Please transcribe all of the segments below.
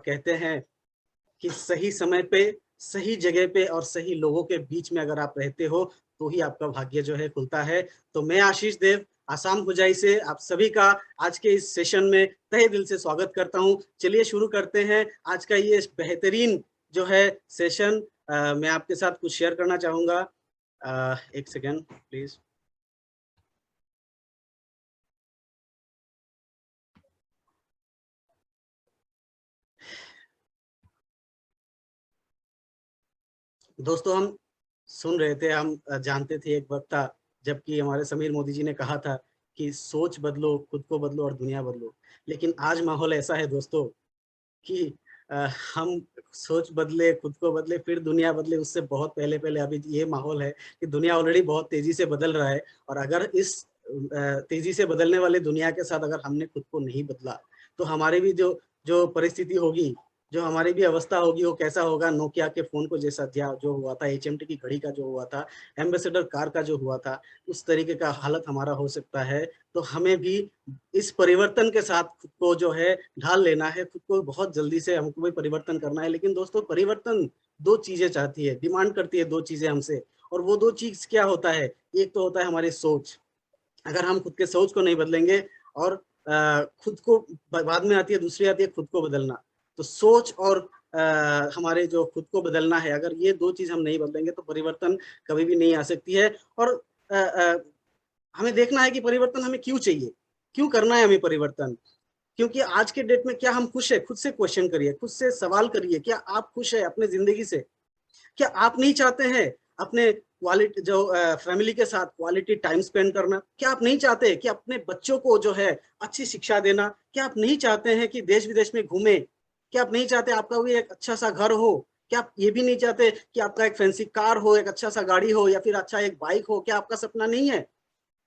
कहते हैं कि सही समय पे, सही जगह पे और सही लोगों के बीच में अगर आप रहते हो, तो ही आपका भाग्य जो है खुलता है। तो मैं आशीष देव, आसाम हुजाई से आप सभी का आज के इस सेशन में तहे दिल से स्वागत करता हूँ। चलिए शुरू करते हैं आज का ये बेहतरीन जो है सेशन। मैं आपके साथ कुछ शेयर करना चाहूँगा। एक सेकेंड प्लीज़। दोस्तों, हम सुन रहे थे, हम जानते थे एक वक्त था जबकि हमारे समीर मोदी जी ने कहा था कि सोच बदलो, खुद को बदलो और दुनिया बदलो। लेकिन आज माहौल ऐसा है दोस्तों कि हम सोच बदले, खुद को बदले, फिर दुनिया बदले, उससे बहुत पहले-पहले अभी ये माहौल है कि दुनिया ऑलरेडी बहुत तेज़ी से बदल रहा है। और अगर इस तेज़ी से बदलने वाली दुनिया के साथ अगर हमने खुद को नहीं बदला, तो हमारी भी जो जो परिस्थिति होगी, जो हमारी भी अवस्था होगी, वो कैसा होगा। नोकिया के फ़ोन को जैसा जो हुआ था, एचएमटी की घड़ी का जो हुआ था, एम्बेसडर कार का जो हुआ था, उस तरीके का हालत हमारा हो सकता है। तो हमें भी इस परिवर्तन के साथ खुद को जो है ढाल लेना है, खुद को बहुत जल्दी से हमको भी परिवर्तन करना है। लेकिन दोस्तों, परिवर्तन 2 चीज़ें चाहती है, डिमांड करती है 2 चीज़ें हमसे, और वो 2 चीज़ क्या होता है? एक तो होता है हमारी सोच। अगर हम खुद के सोच को नहीं बदलेंगे, और खुद को बाद में आती है, दूसरी आती है खुद को बदलना। तो सोच और हमारे जो खुद को बदलना है, अगर ये 2 चीज़ हम नहीं बदलेंगे तो परिवर्तन कभी भी नहीं आ सकती है। और अ अ, हमें देखना है कि परिवर्तन हमें क्यों चाहिए? क्यों करना है हमें परिवर्तन? क्योंकि आज के डेट में क्या हम खुश हैं? खुद से क्वेश्चन करिए, खुद से सवाल करिए, क्या आप खुश हैं अपनी ज़िंदगी से? क्या आप नहीं चाहते हैं अपने क्वालिटी जो फैमिली के साथ क्वालिटी टाइम स्पेंड करना? क्या आप नहीं चाहते कि अपने बच्चों को जो है अच्छी शिक्षा देना? क्या आप नहीं चाहते हैं कि देश-विदेश में घूमें? क्या आप नहीं चाहते आपका भी एक अच्छा-सा घर हो? क्या आप ये भी नहीं चाहते कि आपका एक फैंसी कार हो, एक अच्छा-सा गाड़ी हो या फिर अच्छा एक बाइक हो? क्या आपका सपना नहीं है?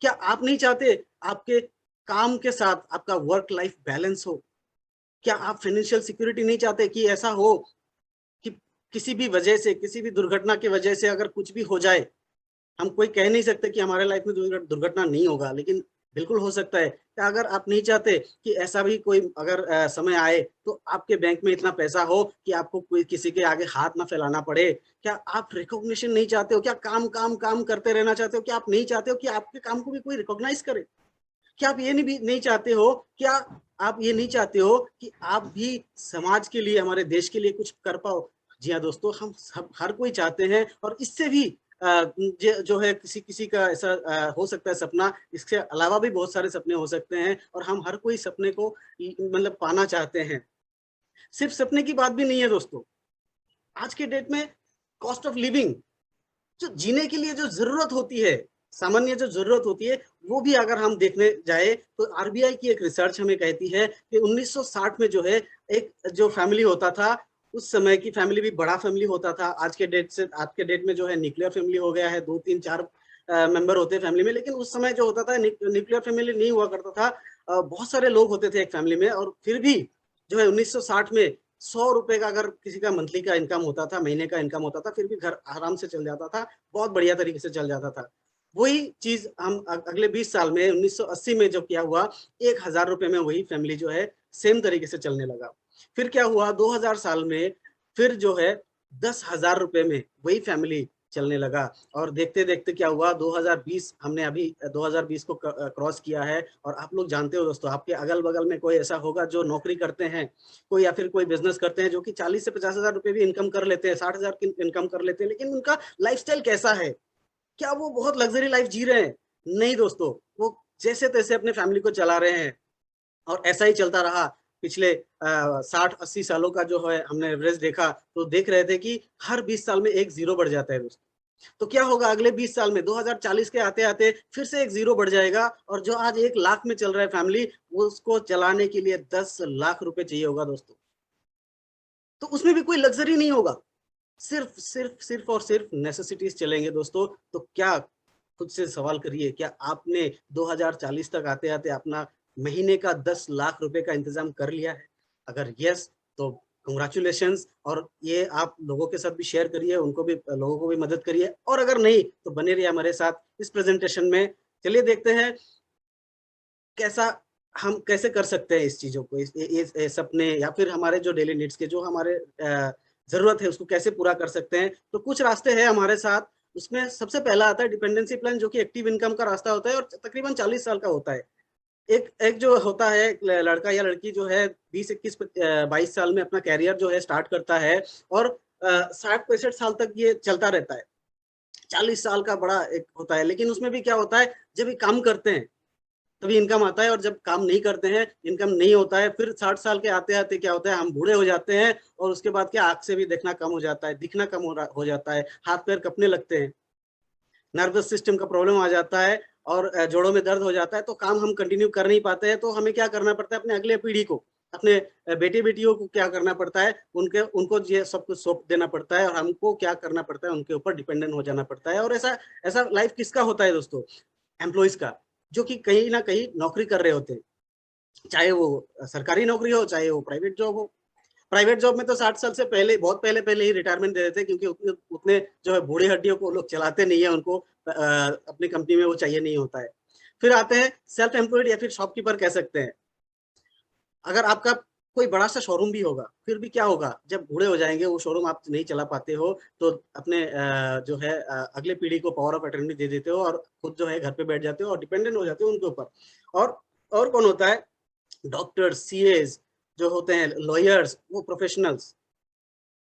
क्या आप नहीं चाहते आपके काम के साथ आपका वर्क लाइफ बैलेंस हो? क्या आप फाइनेंशियल सिक्योरिटी नहीं चाहते कि ऐसा हो कि किसी भी वजह से, किसी भी दुर्घटना की वजह से अगर कुछ भी हो जाए, हम कोई कह नहीं सकते कि हमारे लाइफ में दुर्घटना नहीं होगा, लेकिन बिल्कुल हो सकता है। क्या अगर आप नहीं चाहते कि ऐसा भी कोई अगर समय आए, तो आपके बैंक में इतना पैसा हो कि आपको कोई किसी के आगे हाथ ना फैलाना पड़े? क्या आप रिकॉग्निशन नहीं चाहते हो? क्या काम, काम, काम करते रहना चाहते हो? क्या आप नहीं चाहते हो कि आपके काम को भी कोई रिकॉग्नाइज़ करे? क्या आप ये नहीं चाहते हो, क्या आप ये नहीं चाहते हो कि आप भी समाज के लिए, हमारे देश के लिए कुछ कर पाओ? जी हाँ दोस्तों, हम सब हर कोई चाहते हैं, और इससे भी जो है किसी-किसी का ऐसा हो सकता है सपना, इसके अलावा भी बहुत सारे सपने हो सकते हैं, और हम हर कोई सपने को मतलब पाना चाहते हैं। सिर्फ सपने की बात भी नहीं है दोस्तों, आज के डेट में कॉस्ट ऑफ लिविंग, जो जीने के लिए जो ज़रूरत होती है, सामान्य जो ज़रूरत होती है, वो भी अगर हम देखने जाएँ, तो आरबीआई की एक रिसर्च हमें कहती है कि 1960 में जो है, एक जो फैमिली होता था, उस समय की फैमिली भी बड़ा फैमिली होता था। आज के डेट में जो है न्यूक्लियर फैमिली हो गया है, 2, 3, 4 मेंबर होते हैं फैमिली में, लेकिन उस समय जो होता था न्यूक्लियर फैमिली नहीं हुआ करता था। बहुत सारे लोग होते थे एक फैमिली में, और फिर भी जो है 1960 में ₹100 का अगर किसी का मंथली का इनकम होता था, महीने का इनकम होता था, फिर भी घर आराम से चल जाता था, बहुत बढ़िया तरीके से चल जाता था। वही चीज़ हम अगले 20 साल में 1980 में जो क्या हुआ, ₹1000 में वही फैमिली जो है सेम तरीके से चलने लगा। फिर क्या हुआ, 2000 साल में फिर जो है ₹10,000 में वही फैमिली चलने लगा, और देखते-देखते क्या हुआ, 2020 हमने अभी 2020 को क्रॉस किया है। और आप लोग जानते हो दोस्तों, आपके अगल-बगल में कोई ऐसा होगा जो नौकरी करते हैं, कोई या फिर कोई बिज़नेस करते हैं जो कि 40 से 50,000 रुपए भी इनकम कर लेते हैं, 60,000 की इनकम कर लेते हैं, लेकिन उनका लाइफ़स्टाइल कैसा है? क्या वो बहुत लग्ज़री लाइफ़ जी रहे हैं? नहीं दोस्तों, वो जैसे-तैसे अपने फैमिली को चला रहे हैं, और ऐसा ही चलता रहा पिछले 60-80 सालों का जो है हमने एवरेज देखा, तो देख रहे थे कि हर 20 साल में एक ज़ीरो बढ़ जाता है दोस्तों। तो क्या होगा अगले 20 साल में, 2040 के आते-आते फिर से एक ज़ीरो बढ़ जाएगा, और जो आज 1 लाख में चल रहा है फैमिली, वो उसको चलाने के लिए 10 लाख रुपए चाहिए होगा दोस्तों। तो उसमें भी कोई लग्ज़री नहीं होगा। सिर्फ़ और सिर्फ़ नेसेसिटीज़ चलेंगे दोस्तों। तो क्या, खुद से सवाल करिए, क्या आपने 2040 तक आते-आते अपना महीने का 10 लाख रुपए का इंतज़ाम कर लिया है? अगर येस, तो कांग्रेचुलेशंस, और ये आप लोगों के साथ भी शेयर करिए, उनको भी, लोगों को भी मदद करिए, और अगर नहीं, तो बने रहिए हमारे साथ इस प्रेज़ेंटेशन में। चलिए देखते हैं कैसा हम कैसे कर सकते हैं इस चीज़ों को, ये सपने या फिर हमारे जो डेली नीड्स के जो हमारे ज़रूरत है उसको कैसे पूरा कर सकते हैं? तो कुछ रास्ते हैं हमारे साथ, उसमें सबसे पहला आता है डिपेंडेंसी प्लान, जो कि एक्टिव इनकम का रास्ता होता है और तकरीबन 40 साल का होता है। एक एक जो होता है एक लड़का या लड़की जो है 22 साल में अपना करियर जो है स्टार्ट करता है और 60-65 साल तक ये चलता रहता है। 40 साल का बड़ा एक होता है, लेकिन उसमें भी क्या होता है, जब ये काम करते हैं तभी इनकम आता है और जब काम नहीं करते हैं, इनकम नहीं होता है, फिर 60 साल के आते-आते क्या होता है, हम बूढ़े हो जाते हैं और उसके बाद क्या आँख से भी देखना कम हो जाता है, दिखना कम हो जाता है, हाथ-पैर कँपने लगते हैं, नर्वस सिस्टम का प्रॉब्लम आ जाता है और जोड़ों में दर्द हो जाता है, तो काम हम कंटिन्यू कर नहीं पाते हैं, तो हमें क्या करना पड़ता है अपने अगले पीढ़ी को, अपने बेटे-बेटियों को क्या करना पड़ता है, उनको ये सब कुछ सौंप देना पड़ता है और हमको क्या करना पड़ता है, उनके ऊपर डिपेंडेंट हो जाना पड़ता है और ऐसा ऐसा लाइफ किसका होता है दोस्तों? एम्प्लॉइज़ का, जो कि कहीं न कहीं नौकरी कर रहे होते हैं। चाहे वो सरकारी नौकरी हो, चाहे वो प्राइवेट जॉब हो। प्राइवेट जॉब में तो 60 साल से पहले बहुत पहले ही रिटायरमेंट दे देते हैं, क्योंकि उतने उतने जो है बूढ़ी हड्डियों को लोग चलाते नहीं है, उनको अपनी कंपनी में वो चाहिए नहीं होता है। फिर आते हैं सेल्फ एम्प्लॉयड या फिर शॉपकीपर कह सकते हैं। अगर आपका कोई बड़ा-सा शोरूम भी होगा, फिर भी क्या होगा, जब बूढ़े हो जाएँगे, वो शोरूम आप नहीं चला पाते हो, तो अपने जो है अगले पीढ़ी को पावर ऑफ अटॉर्नी दे देते हो और खुद जो है घर पे बैठ जाते हो और डिपेंडेंट हो जाते हो उनके ऊपर। और और कौन होता है? डॉक्टर्स, सीएज़ जो होते हैं, लॉयर्स, वो प्रोफेशनल्स,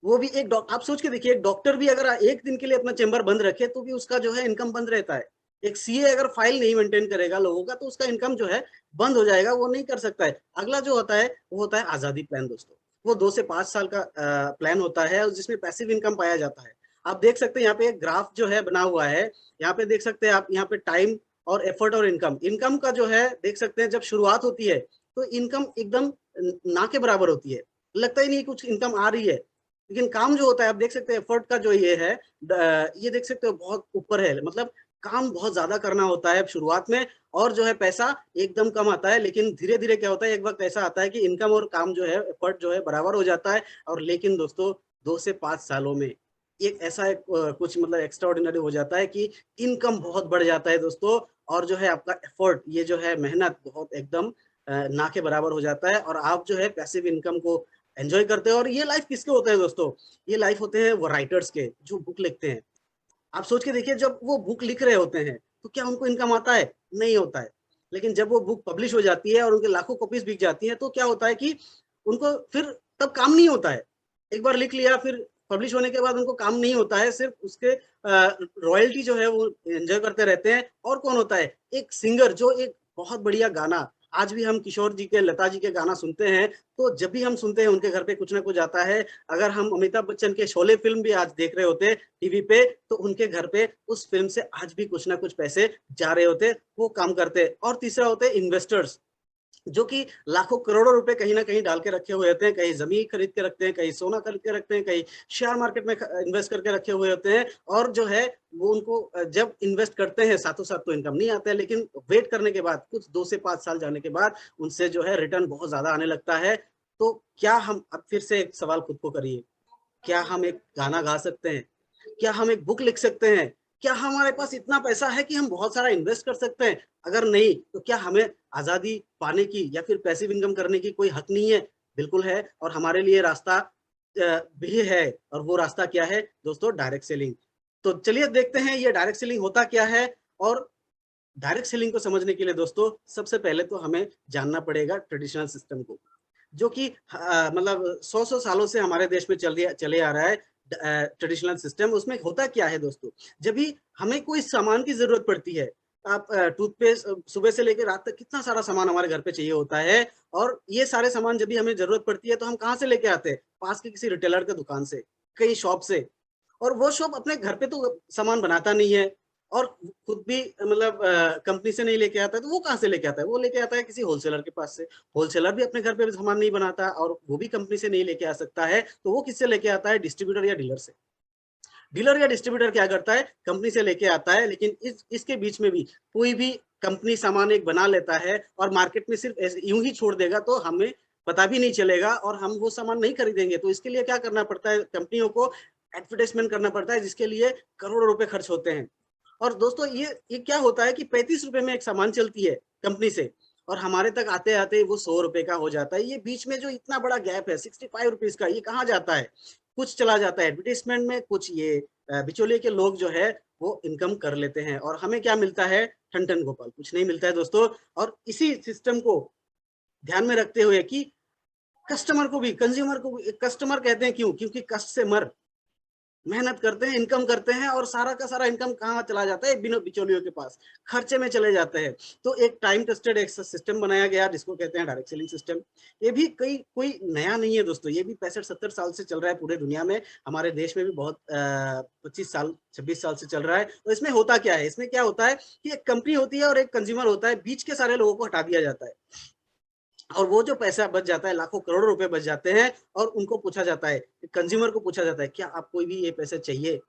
वो भी एक डॉक आप सोच के देखिए, एक डॉक्टर भी अगर 1 दिन के लिए अपना चेंबर बंद रखे, तो भी उसका जो है इनकम बंद रहता है। एक सीए अगर फाइल नहीं मेंटेन करेगा लोगों का, तो उसका इनकम जो है बंद हो जाएगा, वो नहीं कर सकता है। अगला जो होता है, वो होता है आज़ादी प्लान दोस्तों। वो 2 से 5 साल का प्लान होता है और जिसमें पैसिव इनकम पाया जाता है। आप देख सकते हैं यहाँ पे एक ग्राफ जो है बना हुआ है, यहाँ पे देख सकते हैं आप, यहाँ पे टाइम और एफर्ट और इनकम। इनकम का जो है देख सकते हैं, जब शुरुआत होती है, तो इनकम एकदम ना के बराबर होती है। लगता ही नहीं कुछ इनकम आ रही है। लेकिन काम जो होता है, आप देख सकते हैं एफर्ट का जो ये है, ये देख सकते हो बहुत ऊपर है, मतलब काम बहुत ज्यादा करना होता है शुरुआत में और जो है पैसा एकदम कम आता है, लेकिन धीरे धीरे क्या होता है, एक वक्त ऐसा आता है कि इनकम और काम जो है, एफर्ट जो है बराबर हो जाता है। और लेकिन दोस्तों 2 से 5 सालों में एक ऐसा कुछ मतलब एक्स्ट्राऑर्डिनरी हो जाता है कि इनकम बहुत बढ़ जाता है दोस्तों, और जो है आपका एफर्ट, ये जो है मेहनत बहुत एकदम ना के बराबर हो जाता है और आप जो है पैसिव इनकम को एन्जॉय करते हो। और ये लाइफ किसके होते हैं दोस्तों? ये लाइफ होते हैं वो राइटर्स के, जो बुक लिखते हैं। आप सोच के देखिए, जब वो बुक लिख रहे होते हैं, तो क्या उनको इनकम आता है? नहीं होता है। लेकिन जब वो बुक पब्लिश हो जाती है और उनके लाखों कॉपीज़ बिक जाती हैं, तो क्या होता है कि उनको फिर तब काम नहीं होता है। एक बार लिख लिया, फिर पब्लिश होने के बाद उनको काम नहीं होता है, सिर्फ़ उसके रॉयल्टी जो है वो एन्जॉय करते रहते हैं। और कौन होता है? एक सिंगर, जो एक बहुत बढ़िया गाना, आज भी हम किशोर जी के, लता जी के गाना सुनते हैं, तो जब भी हम सुनते हैं उनके घर पे कुछ ना कुछ आता है। अगर हम अमिताभ बच्चन के शोले फ़िल्म भी आज देख रहे होते टीवी पे, तो उनके घर पे उस फ़िल्म से आज भी कुछ ना कुछ पैसे जा रहे होते, वो काम करते। और तीसरा होते हैं इन्वेस्टर्स, जो कि लाखों करोड़ों रुपए कहीं न कहीं डाल के रखे हुए होते हैं, कहीं ज़मीन खरीद के रखते हैं, कहीं सोना खरीद के रखते हैं, कहीं शेयर मार्केट में इन्वेस्ट करके रखे हुए होते हैं। और जो है वो उनको जब इन्वेस्ट करते हैं, साथों-साथ तो इनकम नहीं आता है, लेकिन वेट करने के बाद कुछ 2 से 5 साल जाने के बाद उनसे जो है रिटर्न बहुत ज़्यादा आने लगता है। तो क्या हम, अब फिर से एक सवाल खुद को करिए, क्या हम एक गाना गा सकते हैं? क्या हम एक बुक लिख सकते हैं? क्या हमारे पास इतना पैसा है कि हम बहुत सारा इन्वेस्ट कर सकते हैं? अगर नहीं, तो क्या हमें आज़ादी पाने की या फिर पैसिव इनकम करने की कोई हक नहीं है? बिल्कुल है, और हमारे लिए रास्ता भी है, और वो रास्ता क्या है दोस्तों? Direct selling. तो चलिए देखते हैं ये डायरेक्ट सेलिंग होता क्या है। और डायरेक्ट सेलिंग को समझने के लिए दोस्तों सबसे पहले तो हमें जानना पड़ेगा ट्रेडिशनल सिस्टम को, जो कि मतलब 100-100 सालों से हमारे देश में चले आ रहा है। ट्रेडिशनल सिस्टम, उसमें होता क्या है दोस्तों? जब भी हमें कोई सामान की ज़रूरत पड़ती है, आप टूथपेस्ट सुबह से लेके रात तक कितना सारा सामान हमारे घर पे चाहिए होता है, और ये सारे सामान जब भी हमें ज़रूरत पड़ती है, तो हम कहाँ से लेके आते हैं? पास के किसी रिटेलर के दुकान से, कहीं शॉप से। और वो शॉप अपने घर पे तो सामान बनाता नहीं है और खुद भी मतलब कंपनी से नहीं लेके आता है, तो वो कहाँ से लेके आता है? वो लेके आता है किसी होलसेलर के पास से। होलसेलर भी अपने घर पे सामान नहीं बनाता और वो भी कंपनी से नहीं लेके आ सकता है, तो वो किससे लेके आता है? डिस्ट्रीब्यूटर या डीलर से। डीलर या डिस्ट्रीब्यूटर क्या करता है? कंपनी से लेके आता है, लेकिन इसके बीच में भी कोई भी कंपनी सामान एक बना लेता है और मार्केट में सिर्फ ऐसे यूँ ही छोड़ देगा, तो हमें पता भी नहीं चलेगा और हम वो सामान नहीं खरीदेंगे। तो इसके लिए क्या करना पड़ता है? कंपनियों को एडवर्टाइज़मेंट करना पड़ता है, जिसके लिए करोड़ों रुपए खर्च होते हैं। और दोस्तों ये क्या होता है कि ₹35 में एक सामान चलती है कंपनी से, और हमारे तक आते-आते वो 100 रुपए का हो जाता है। ये बीच में जो इतना बड़ा गैप है 65 रुपीज़ का, ये कहाँ जाता है? कुछ चला जाता है एडवर्टाइज़मेंट में, कुछ ये बिचौलिए के लोग जो है वो इनकम कर लेते हैं और हमें क्या मिलता है? ठन-ठन गोपाल, कुछ नहीं मिलता है दोस्तों। और इसी सिस्टम को ध्यान में रखते हुए कि कस्टमर को भी, कंज्यूमर को भी, कस्टमर कहते हैं क्यों? क्योंकि कष्ट से मर, मेहनत करते हैं, इनकम करते हैं और सारा का सारा इनकम कहाँ चला जाता है? बिनो बिचौलियों के पास, खर्चे में चले जाते हैं। तो एक टाइम टेस्टेड एक सिस्टम बनाया गया जिसको कहते हैं डायरेक्ट सेलिंग सिस्टम। ये भी कोई नया नहीं है दोस्तों, ये भी 65-70 साल से चल रहा है पूरे दुनिया में। हमारे देश में भी बहुत 25 साल, 26 साल से चल रहा है। तो इसमें होता क्या है? इसमें क्या होता है कि एक कंपनी होती है और एक कंज्यूमर होता है, बीच के सारे लोगों को हटा दिया जाता है। और वो जो पैसा बच जाता है, लाखों करोड़ों रुपए बच जाते हैं और उनको पूछा जाता है, कंज्यूमर को पूछा जाता है, क्या आपको भी ये पैसे चाहिए?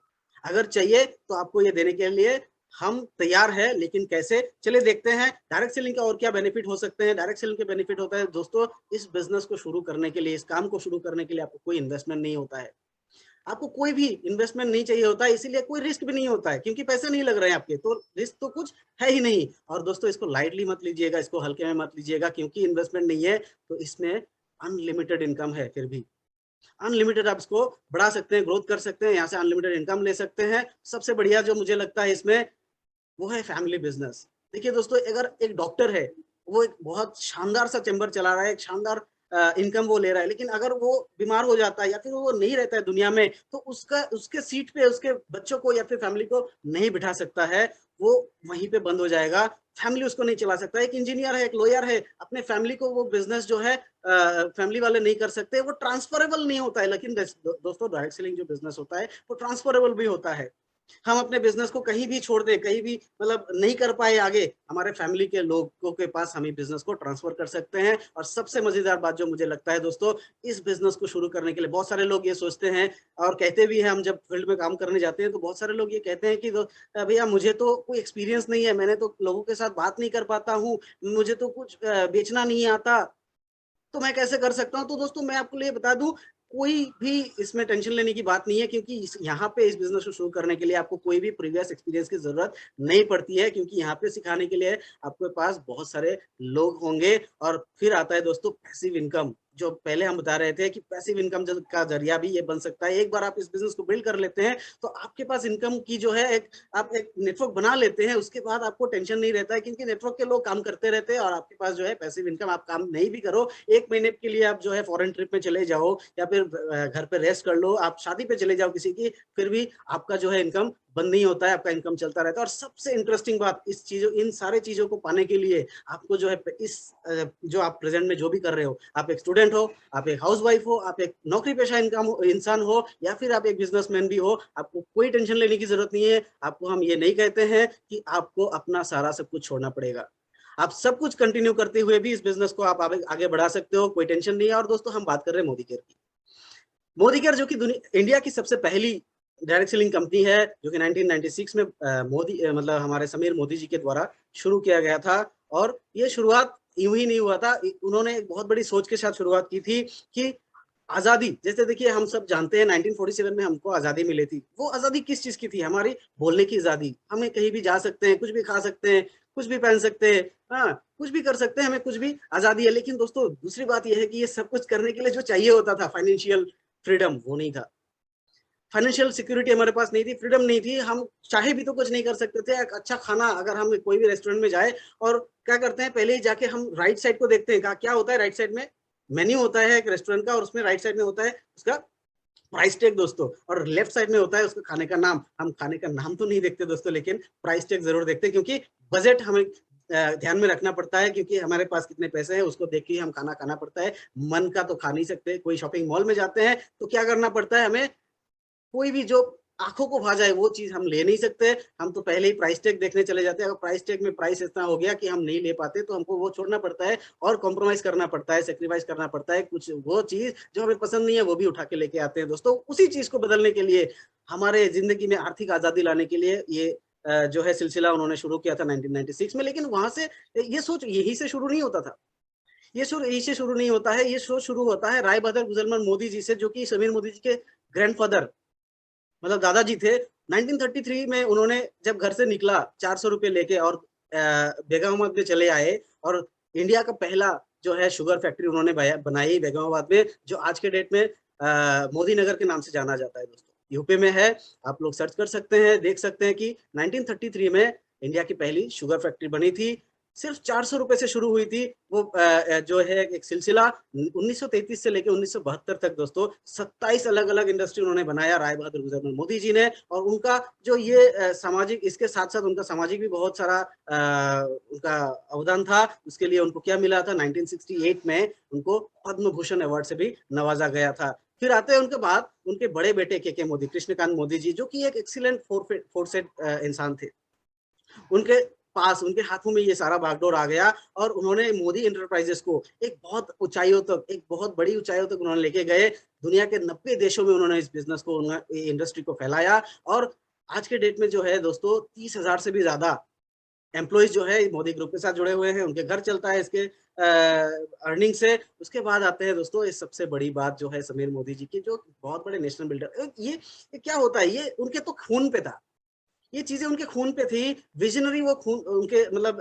अगर चाहिए तो आपको ये देने के लिए हम तैयार हैं, लेकिन कैसे? चलिए देखते हैं डायरेक्ट सेलिंग का और क्या बेनिफिट हो सकते हैं। डायरेक्ट सेलिंग के बेनिफिट होता है दोस्तों, इस बिज़नेस को शुरू करने के लिए, इस काम को शुरू करने के लिए आपको कोई इन्वेस्टमेंट नहीं होता है। आपको कोई भी इन्वेस्टमेंट नहीं चाहिए होता है, इसीलिए कोई रिस्क भी नहीं होता है क्योंकि पैसे नहीं लग रहे हैं आपके, तो रिस्क तो कुछ है ही नहीं। और दोस्तों इसको लाइटली मत लीजिएगा, इसको हल्के में मत लीजिएगा क्योंकि इन्वेस्टमेंट नहीं है, तो इसमें अनलिमिटेड इनकम है फिर भी। अनलिमिटेड आप इसको बढ़ा सकते हैं, ग्रोथ कर सकते हैं, यहाँ से अनलिमिटेड इनकम ले सकते हैं। सबसे बढ़िया जो मुझे लगता है इसमें, वो है फैमिली बिज़नेस। देखिए दोस्तों, अगर एक डॉक्टर है, वो एक बहुत शानदार सा चैम्बर चला रहा है, एक शानदार इनकम वो ले रहा है, लेकिन अगर वो बीमार हो जाता है या फिर वो नहीं रहता है दुनिया में, तो उसका उसके सीट पे उसके बच्चों को या फिर फैमिली को नहीं बिठा सकता है, वो वहीं पे बंद हो जाएगा, फैमिली उसको नहीं चला सकता। एक इंजीनियर है, एक लॉयर है, अपने फैमिली को वो बिज़नेस जो है फैमिली वाले नहीं कर सकते, वो ट्रांसफरेबल नहीं होता है, लेकिन दोस्तों डायरेक्ट सेलिंग जो बिज़नेस होता है, वो ट्रांसफरेबल भी होता है। हम अपने बिज़नेस को कहीं भी छोड़ दें, कहीं भी मतलब नहीं कर पाए आगे, हमारे फैमिली के लोगों के पास हम ये बिज़नेस को ट्रांसफ़र कर सकते हैं। और सबसे मज़ेदार बात जो मुझे लगता है दोस्तों, इस बिज़नेस को शुरू करने के लिए बहुत सारे लोग ये सोचते हैं और कहते भी हैं, हम जब फील्ड में काम करने जाते हैं, तो बहुत सारे लोग ये कहते हैं कि भैया मुझे तो कोई एक्सपीरियंस नहीं है, मैंने तो लोगों के साथ बात नहीं कर पाता हूँ, मुझे तो कुछ बेचना नहीं आता। तो मैं कैसे कर सकता हूँ? तो दोस्तों मैं आपको ये बता दूँ, कोई भी इसमें टेंशन लेने की बात नहीं है क्योंकि इस यहाँ पे इस बिज़नेस को शुरू करने के लिए आपको कोई भी प्रीवियस एक्सपीरियंस की ज़रूरत नहीं पड़ती है क्योंकि यहाँ पे सिखाने के लिए आपके पास बहुत सारे लोग होंगे। और फिर आता है दोस्तों पैसिव इनकम, जो पहले हम बता रहे थे कि पैसिव इनकम ज का ज़रिया भी ये बन सकता है। एक बार आप इस बिज़नेस को बिल्ड कर लेते हैं, तो आपके पास इनकम की जो है आप एक नेटवर्क बना लेते हैं, उसके बाद आपको टेंशन नहीं रहता है क्योंकि नेटवर्क के लोग काम करते रहते हैं और आपके पास जो है पैसिव इनकम, आप काम नहीं भी करो, 1 महीने के लिए आप जो है फॉरेन ट्रिप में चले जाओ या फिर घर पे रेस्ट कर लो, आप शादी पे चले जाओ किसी की, फिर भी आपका जो है इनकम बंद नहीं होता है, आपका इनकम चलता रहता है। और सबसे इंटरेस्टिंग बात, इस चीज़ों इन सारे चीज़ों को पाने के लिए आपको जो है जो आप प्रेज़ेंट में जो भी कर रहे हो, आप एक स्टूडेंट हो, आप एक हाउसवाइफ हो, आप एक नौकरी पेशा इनकम इंसान हो या फिर आप एक बिज़नेसमैन भी हो, आपको कोई टेंशन लेने की ज़रूरत नहीं है। आपको हम ये नहीं कहते हैं कि आपको अपना सारा सब कुछ छोड़ना पड़ेगा। आप सब कुछ कंटिन्यू करते हुए भी इस बिज़नेस को आप आगे आगे बढ़ा सकते हो, कोई टेंशन नहीं है। और दोस्तों हम बात कर रहे हैं मोदी केयर की। मोदी केयर जो कि इंडिया की सबसे पहली डायरेक्ट सेलिंग कंपनी है, जो कि 1996 में मतलब हमारे समीर मोदी जी के द्वारा शुरू किया गया था। और ये शुरुआत यूँ ही नहीं हुआ था, उन्होंने एक बहुत बड़ी सोच के साथ शुरुआत की थी कि आज़ादी, जैसे देखिए हम सब जानते हैं 1947 में हमको आज़ादी मिली थी। वो आज़ादी किस चीज़ की थी? हमारी बोलने की आज़ादी। हमें कहीं भी जा सकते हैं, कुछ भी खा सकते हैं, कुछ भी पहन सकते हैं, हाँ, कुछ भी कर सकते हैं, हमें कुछ भी आज़ादी है। लेकिन दोस्तों दूसरी बात ये है कि ये सब कुछ करने के लिए जो चाहिए होता था, फाइनेंशियल फ्रीडम, वो नहीं था। फाइनेंशियल सिक्योरिटी हमारे पास नहीं थी, फ्रीडम नहीं थी, हम चाहे भी तो कुछ नहीं कर सकते थे। एक अच्छा खाना, अगर हम कोई भी रेस्टोरेंट में जाएँ और क्या करते हैं, पहले ही जाके हम राइट साइड को देखते हैं, क्या होता है राइट साइड में? मेन्यू होता है एक रेस्टोरेंट का और उसमें राइट साइड में होता है उसका प्राइस टैग दोस्तों, और लेफ्ट साइड में होता है उसका खाने का नाम। हम खाने का नाम तो नहीं देखते दोस्तों, लेकिन प्राइस टैग ज़रूर देखते हैं क्योंकि बजट हमें ध्यान में रखना पड़ता है क्योंकि हमारे पास कितने पैसे हैं उसको देख के ही हम खाना खाना पड़ता है। मन का तो खा नहीं सकते। कोई शॉपिंग मॉल में जाते हैं तो क्या करना पड़ता है हमें, कोई भी जो आँखों को भा जाए वो चीज़ हम ले नहीं सकते। हम तो पहले ही प्राइस टैग देखने चले जाते हैं। अगर प्राइस टैग में प्राइस इतना हो गया कि हम नहीं ले पाते तो हमको वो छोड़ना पड़ता है और कॉम्प्रोमाइज़ करना पड़ता है, सैक्रिफाइस करना पड़ता है। कुछ वो चीज़ जो हमें पसंद नहीं है वो भी उठा के लेके आते हैं दोस्तों। उसी चीज़ को बदलने के लिए, हमारे ज़िंदगी में आर्थिक आज़ादी लाने के लिए ये जो है सिलसिला उन्होंने शुरू किया था 1996 में। लेकिन वहाँ से ये सोच यहीं से शुरू नहीं होता था। ये सोच यहीं से शुरू नहीं होता है। ये सोच शुरू होता है राय बहादुर खुजलमान मोदी जी से, जो कि समीर मोदी जी के ग्रैंडफ़ादर मतलब दादाजी थे। 1933 में उन्होंने जब घर से निकला ₹400 लेके और बेगमाबाद में चले आए और इंडिया का पहला जो है शुगर फैक्ट्री उन्होंने बनाई बेगमाबाद में, जो आज के डेट में मोदी नगर के नाम से जाना जाता है दोस्तों। यूपी में है, आप लोग सर्च कर सकते हैं, देख सकते हैं कि 1933 में इंडिया की पहली शुगर फैक्ट्री बनी थी। सिर्फ 400 रुपए से शुरू हुई थी वो जो है एक सिलसिला। 1933 से लेकर 1972 तक दोस्तों 27 अलग अलग इंडस्ट्री उन्होंने बनाया राय बहादुर गुजर मोदी जी ने। और उनका जो ये सामाजिक, इसके साथ साथ उनका सामाजिक भी बहुत सारा उनका अवदान था। उसके लिए उनको क्या मिला था, 1968 में उनको पद्म भूषण अवार्ड से भी नवाजा गया था। फिर आते हैं उनके बाद उनके बड़े बेटे के मोदी, कृष्णकांत मोदी जी, जो कि एक एक्सीलेंट फोरसेट इंसान थे। उनके पास, उनके हाथों में ये सारा बागडोर आ गया और उन्होंने मोदी इंटरप्राइजेस को एक बहुत ऊंचाइयों तक, एक बहुत बड़ी ऊंचाइयों तक उन्होंने लेके गए। दुनिया के 90 देशों में उन्होंने इस बिजनेस को, इंडस्ट्री को फैलाया। और आज के डेट में जो है दोस्तों 30,000 से भी ज्यादा एम्प्लॉइज जो है मोदी ग्रुप के साथ जुड़े हुए हैं, उनके घर चलता है इसके अर्निंग से। उसके बाद आते हैं दोस्तों इस सबसे बड़ी बात जो है समीर मोदी जी की, जो बहुत बड़े नेशनल बिल्डर। ये क्या होता है, ये उनके तो खून पे था, ये चीजें उनके खून पे थी। विजनरी वो खून उनके मतलब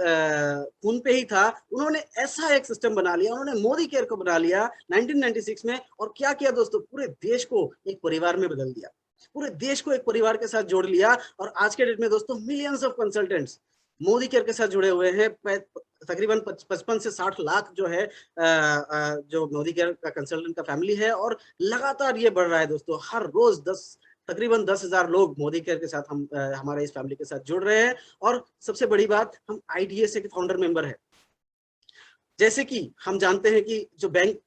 खून पे ही था। उन्होंने ऐसा एक सिस्टम बना लिया, उन्होंने मोदी केयर को बना लिया 1996 में। और क्या किया दोस्तों, पूरे देश को एक परिवार में बदल दिया, पूरे देश को एक परिवार के साथ जोड़ लिया। और आज के डेट में दोस्तों millions of consultants Modi care के साथ जुड़े हुए हैं। तकरीबन 55 से 60 लाख जो है जो मोदी केयर का कंसल्टेंट का फैमिली है। और लगातार ये बढ़ रहा है दोस्तों, हर रोज तकरीबन 10,000 लोग मोदी केयर के साथ हमारे इस फैमिली के साथ जुड़ रहे हैं। और सबसे बड़ी बात, हम आईडीएसए के फाउंडर मेंबर है। जैसे कि हम जानते हैं कि जो बैंक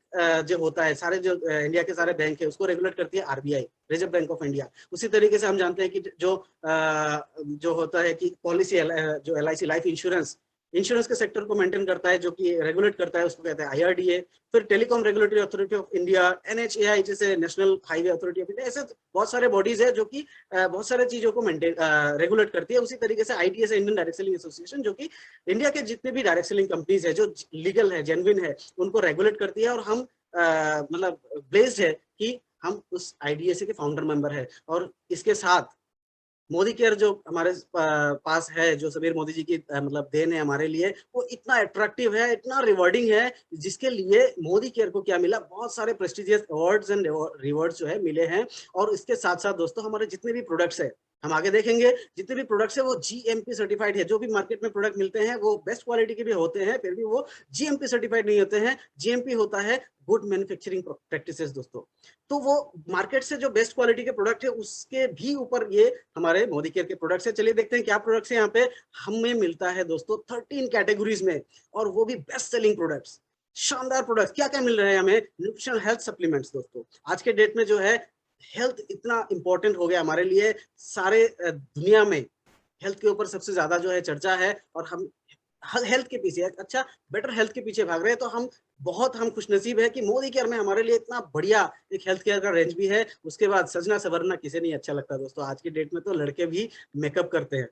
जो होता है, सारे जो इंडिया के सारे बैंक है उसको रेगुलेट करती है RBI, reserve bank of India. उसी तरीके से हम जानते हैं कि जो होता है कि पॉलिसी जो एलआईसी लाइफ इंश्योरेंस, इंश्योरेंस के सेक्टर को मेंटेन करता है, जो कि रेगुलेट करता है, उसको कहते हैं आईआरडीए। फिर telecom regulatory authority of India, NHAI जैसे national highway authority of India, ऐसे बहुत सारे बॉडीज है जो कि बहुत सारे चीजों को मेंटेन रेगुलेट करती है। उसी तरीके से IDs, Indian direct selling association, जो कि इंडिया के जितने भी डायरेक्ट सेलिंग कंपनीज है जो लीगल है, जेन्युइन है, उनको रेगुलेट करती है। और हम मतलब ब्लेस्ड है कि हम उस आईडीएसए के फाउंडर मेंबर है। और इसके साथ मोदी केयर जो हमारे पास है, जो समीर मोदी जी की मतलब देन है हमारे लिए, वो इतना अट्रैक्टिव है, इतना रिवॉर्डिंग है, जिसके लिए मोदी केयर को क्या मिला, बहुत सारे प्रेस्टिजियस अवार्ड्स एंड रिवॉर्ड्स जो है मिले हैं। और इसके साथ साथ दोस्तों हमारे जितने भी प्रोडक्ट्स है, हम आगे देखेंगे, जितने भी प्रोडक्ट्स है वो जीएमपी सर्टिफाइड है। जो भी मार्केट में प्रोडक्ट मिलते हैं वो बेस्ट क्वालिटी के भी होते हैं, फिर भी वो जीएमपी सर्टिफाइड नहीं होते हैं। जीएमपी होता है गुड मैन्युफैक्चरिंग प्रैक्टिसेस दोस्तों। तो वो मार्केट से जो बेस्ट क्वालिटी के प्रोडक्ट है उसके भी ऊपर ये हमारे मोदी केयर के प्रोडक्ट्स है। चलिए देखते हैं क्या प्रोडक्ट्स है यहाँ पे। हमें मिलता है दोस्तों 13 कैटेगरीज में, और वो भी बेस्ट सेलिंग प्रोडक्ट्स, शानदार प्रोडक्ट्स। क्या क्या मिल रहे हैं हमें, न्यूट्रिशनल हेल्थ सप्लीमेंट्स दोस्तों। आज के डेट में जो है हेल्थ इतना इंपॉर्टेंट हो गया हमारे लिए, सारे दुनिया में हेल्थ के ऊपर सबसे ज्यादा जो है चर्चा है। और हम हेल्थ के पीछे, अच्छा बेटर हेल्थ के पीछे भाग रहे हैं। तो हम खुशनसीब है कि मोदी केयर में हमारे लिए इतना बढ़िया एक हेल्थ केयर का रेंज भी है। उसके बाद सजना सवरना किसे नहीं अच्छा लगता दोस्तों। आज की डेट में तो लड़के भी मेकअप करते हैं।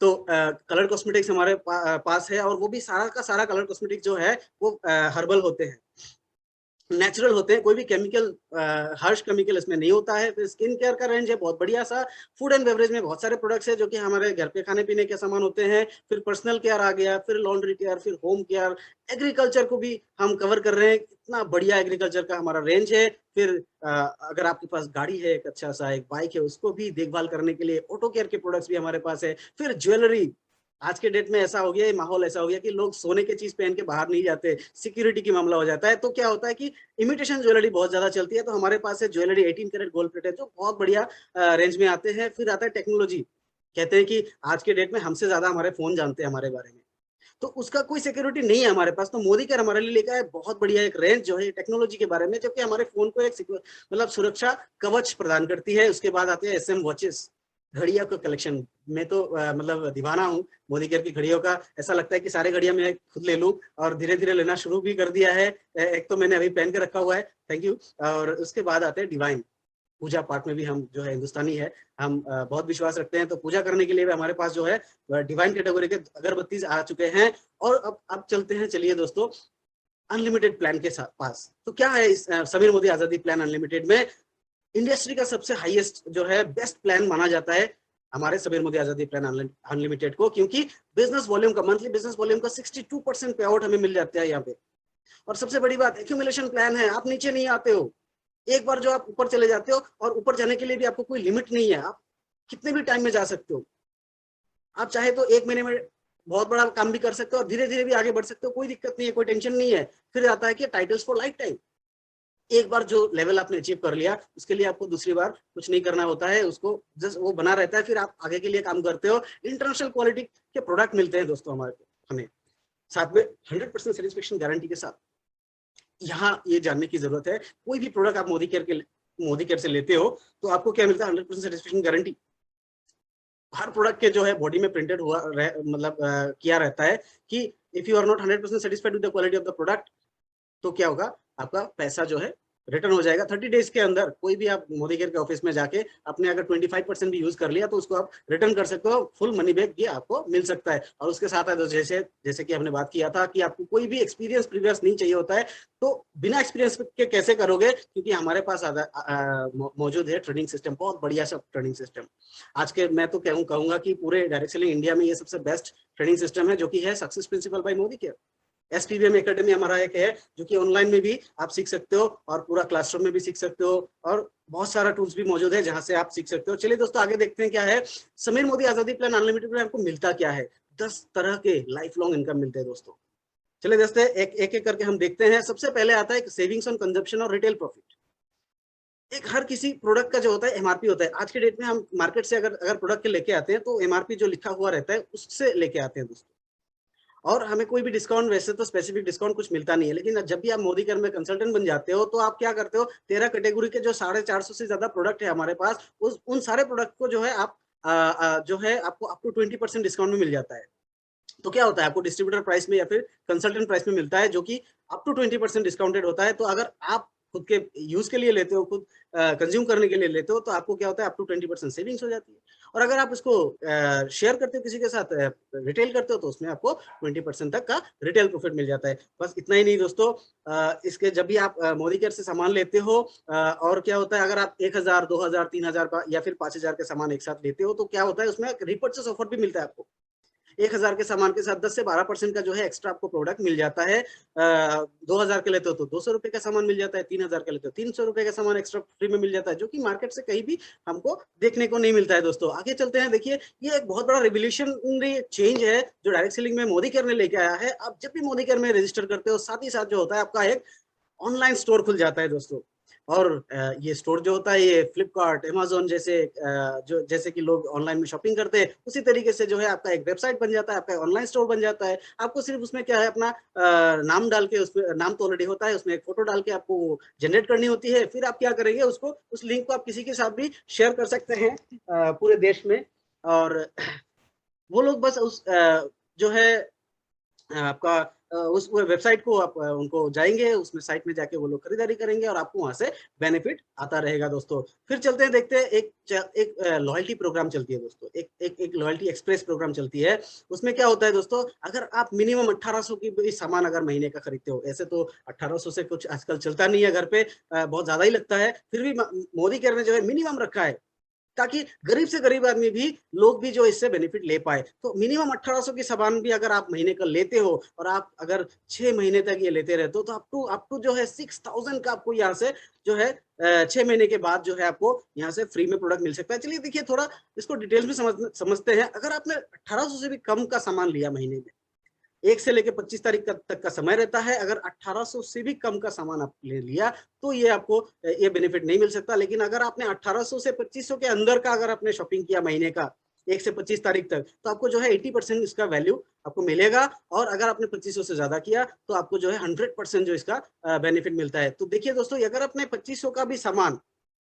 तो कलर कॉस्मेटिक्स हमारे पास है, और वो भी सारा का सारा कलर कॉस्मेटिक जो है वो हर्बल होते हैं, नेचुरल होते हैं। कोई भी केमिकल, हार्श केमिकल इसमें नहीं होता है। फिर स्किन केयर का रेंज है बहुत बढ़िया सा। फूड एंड बेवरेज में बहुत सारे प्रोडक्ट्स है जो कि हमारे घर पे खाने पीने के सामान होते हैं। फिर पर्सनल केयर आ गया, फिर लॉन्ड्री केयर, फिर होम केयर, एग्रीकल्चर को भी हम कवर कर रहे हैं। इतना बढ़िया एग्रीकल्चर का हमारा रेंज है। फिर अगर आपके पास गाड़ी है, एक अच्छा सा एक बाइक है, उसको भी देखभाल करने के लिए ऑटो केयर के प्रोडक्ट्स भी हमारे पास है। फिर ज्वेलरी, आज के डेट में ऐसा हो गया, ये माहौल ऐसा हो गया कि लोग सोने की चीज पहन के बाहर नहीं जाते, सिक्योरिटी की मामला हो जाता है। तो क्या होता है कि इमिटेशन ज्वेलरी बहुत ज्यादा चलती है। तो हमारे पास है ज्वेलरी 18 कैरेट गोल्ड प्लेटेड, जो बहुत बढ़िया रेंज में आते हैं। फिर आता है टेक्नोलॉजी। कहते हैं कि आज के डेट में हमसे ज्यादा हमारे फोन जानते हैं हमारे बारे में, तो उसका कोई सिक्योरिटी नहीं है हमारे पास। तो मोदी केयर हमारे लिए लेकर है बहुत बढ़िया एक रेंज जो है टेक्नोलॉजी के बारे में, जो कि हमारे फोन को एक मतलब सुरक्षा कवच प्रदान करती है। उसके बाद आते हैं एसएम वॉचेस, घड़ियों का कलेक्शन। मैं तो मतलब दीवाना हूँ मोदी केयर की घड़ियों का। ऐसा लगता है कि सारे घड़ियां मैं खुद ले लूं, और धीरे धीरे लेना शुरू भी कर दिया है। एक तो मैंने अभी पहन के रखा हुआ है, थैंक यू। और उसके बाद आते हैं डिवाइन, पूजा पाठ में भी हम जो है हिंदुस्तानी है, हम बहुत विश्वास रखते हैं। तो पूजा करने के लिए भी हमारे पास जो है डिवाइन कैटेगरी के अगरबत्ती आ चुके हैं। और अब चलते हैं, चलिए दोस्तों, अनलिमिटेड प्लान के साथ पास। तो क्या है इस समीर मोदी आजादी प्लान अनलिमिटेड में? इंडस्ट्री का सबसे हाईएस्ट जो है बेस्ट प्लान माना जाता है हमारे समीर मोदी आजादी प्लान अनलिमिटेड को, क्योंकि बिजनेस वॉल्यूम का, मंथली बिजनेस वॉल्यूम का 62% पे आउट हमें मिल जाता है यहाँ पे। और सबसे बड़ी बात, एक्यूमुलेशन प्लान है, आप नीचे नहीं आते हो। एक बार जो आप ऊपर चले जाते हो, और ऊपर जाने के लिए भी आपको कोई लिमिट नहीं है, आप कितने भी टाइम में जा सकते हो। आप चाहे तो 1 महीने में बहुत बड़ा काम भी कर सकते हो और धीरे धीरे भी आगे बढ़ सकते हो, कोई दिक्कत नहीं है, कोई टेंशन नहीं है। फिर आता है कि टाइटल्स फॉर लाइफ टाइम। एक बार जो लेवल आपने अचीव कर लिया, उसके लिए आपको दूसरी बार कुछ नहीं करना होता है, उसको जस्ट वो बना रहता है, फिर आप आगे के लिए काम करते हो। इंटरनेशनल क्वालिटी के प्रोडक्ट मिलते हैं दोस्तों हमें, साथ में 100% सेटिस्फेक्शन गारंटी के साथ। यहाँ ये जानने की जरूरत है, कोई भी प्रोडक्ट आप मोदी केयर से लेते हो तो आपको क्या मिलता है? 100% सेटिस्फेक्शन गारंटी। हर प्रोडक्ट के जो है बॉडी में प्रिंटेड हुआ मतलब किया रहता है कि if you are not 100% satisfied with the quality of the product, तो क्या होगा, आपका पैसा जो है रिटर्न हो जाएगा 30 डेज के अंदर। कोई भी आप मोदी केयर के ऑफिस में जाके आपने अगर 25% भी यूज कर लिया तो उसको आप रिटर्न कर सकते हो, फुल मनी बैक ये आपको मिल सकता है। और उसके साथ है जैसे जैसे कि हमने बात किया था कि आपको कोई भी एक्सपीरियंस प्रीवियस नहीं चाहिए होता है, तो बिना एक्सपीरियंस के कैसे करोगे? क्योंकि हमारे पास मौजूद है ट्रेनिंग सिस्टम, बहुत बढ़िया सा ट्रेनिंग सिस्टम। आज के मैं तो कहूंगा कि पूरे डायरेक्ट सेलिंग इंडिया में ये सबसे बेस्ट ट्रेनिंग सिस्टम है, जो कि है success principle by Modi care. SPVM academy हमारा एक है, जो कि ऑनलाइन में भी आप सीख सकते हो और पूरा क्लासरूम में भी सीख सकते हो, और बहुत सारा टूल्स भी मौजूद है जहां से आप सीख सकते हो। चलिए दोस्तों आगे देखते हैं क्या है समीर मोदी आजादी प्लान अनलिमिटेड में आपको मिलता क्या है। 10 तरह के लाइफ लॉन्ग इनकम मिलते हैं दोस्तों। चलिए दोस्तों एक एक करके हम देखते हैं। सबसे पहले आता है सेविंग्स ऑन कंजप्शन और रिटेल प्रॉफिट। एक हर किसी प्रोडक्ट का जो होता है MRP होता है। आज के डेट में हम मार्केट से अगर प्रोडक्ट के लेके आते हैं तो MRP जो लिखा हुआ रहता है उससे लेके आते हैं दोस्तों, और हमें कोई भी डिस्काउंट, वैसे तो स्पेसिफिक डिस्काउंट कुछ मिलता नहीं है, लेकिन जब भी आप मोदी केयर में कंसल्टेंट बन जाते हो तो आप क्या करते हो, 13 कैटेगरी के जो 450 से ज्यादा प्रोडक्ट है हमारे पास, उन सारे प्रोडक्ट को जो है आप जो है आपको अप टू 20% डिस्काउंट में मिल जाता है। तो क्या होता है, आपको डिस्ट्रीब्यूटर प्राइस में या फिर कंसल्टेंट प्राइस में मिलता है, जो कि अप टू 20% डिस्काउंटेड होता है। तो अगर आप खुद के यूज के लिए लेते हो, खुद कंज्यूम करने के लिए लेते हो, तो आपको क्या होता है, अप टू 20% सेविंग्स हो जाती है। और अगर आप इसको शेयर करते हो किसी के साथ, रिटेल करते हो, तो उसमें आपको 20% तक का रिटेल प्रॉफिट मिल जाता है। बस इतना ही नहीं दोस्तों, इसके जब भी आप मोदी केयर से सामान लेते हो, और क्या होता है, अगर आप 1000, 2000, 3000 का या फिर 5000 के सामान एक साथ लेते हो, तो क्या होता है, उसमें रिपर्चेस ऑफर भी मिलता है आपको। 1000 के सामान के साथ 10 से 12% का जो है एक्स्ट्रा आपको प्रोडक्ट मिल जाता है। 2000 के लेते हो तो 200 रुपए का सामान मिल जाता है, 3000 के लेते हो 300 रुपए का सामान एक्स्ट्रा फ्री में मिल जाता है, जो कि मार्केट से कहीं भी हमको देखने को नहीं मिलता है दोस्तों। आगे चलते हैं। देखिए, ये एक बहुत बड़ा रिवोल्यूशनरी चेंज है जो डायरेक्ट सेलिंग में मोदी केयर ने लेके आया है। आप जब भी मोदी केयर में रजिस्टर करते हो, साथ ही साथ जो होता है आपका एक ऑनलाइन स्टोर खुल जाता है दोस्तों। और ये स्टोर जो होता है, ये फ्लिपकार्ट, अमेज़न जैसे कि लोग ऑनलाइन में शॉपिंग करते हैं, उसी तरीके से जो है आपका एक वेबसाइट बन जाता है, आपका ऑनलाइन स्टोर बन जाता है। आपको सिर्फ उसमें क्या है, अपना नाम डाल के, उसमें नाम तो ऑलरेडी होता है, उसमें एक फोटो डाल के आपको जनरेट करनी होती है। फिर आप क्या करेंगे, उसको, उस लिंक को आप किसी के साथ भी शेयर कर सकते हैं पूरे देश में। और वो लोग बस उस जो है आपका उस वेबसाइट को आप उनको जाएंगे, उसमें साइट में जाके वो लोग खरीदारी करेंगे और आपको वहां से बेनिफिट आता रहेगा दोस्तों। फिर चलते हैं, देखते हैं एक लॉयल्टी प्रोग्राम चलती है दोस्तों, एक लॉयल्टी एक्सप्रेस प्रोग्राम चलती है। उसमें क्या होता है दोस्तों, अगर आप मिनिमम 1800 की भी सामान अगर महीने का खरीदते हो, ऐसे तो 1800 से कुछ आजकल चलता नहीं है घर पे, बहुत ज्यादा ही लगता है, फिर भी मोदी केयर ने जो है मिनिमम रखा है, ताकि गरीब से गरीब आदमी भी, लोग भी जो इससे बेनिफिट ले पाए। तो मिनिमम 1800 की सामान भी अगर आप महीने का लेते हो, और आप अगर 6 महीने तक ये लेते रहते हो, तो अप टू जो है 6000 का आपको यहाँ से जो है 6 महीने के बाद जो है आपको यहाँ से फ्री में प्रोडक्ट मिल सकता है। चलिए देखिए, थोड़ा इसको डिटेल्स में समझते हैं। अगर आपने 1800 से भी कम का सामान लिया महीने में, 1 से लेकर 25 तारीख तक का समय रहता है, अगर 1800 से भी कम का सामान आप ले लिया तो ये आपको ये बेनिफिट नहीं मिल सकता। लेकिन अगर आपने 1800 से 2500 के अंदर का अगर आपने शॉपिंग किया महीने का 1 से 25 तारीख तक, तो आपको जो है 80% इसका वैल्यू आपको मिलेगा। और अगर आपने 2500 से ज्यादा किया तो आपको जो है 100% जो इसका बेनिफिट मिलता है। तो देखिए दोस्तों, अगर आपने 2500 का भी सामान,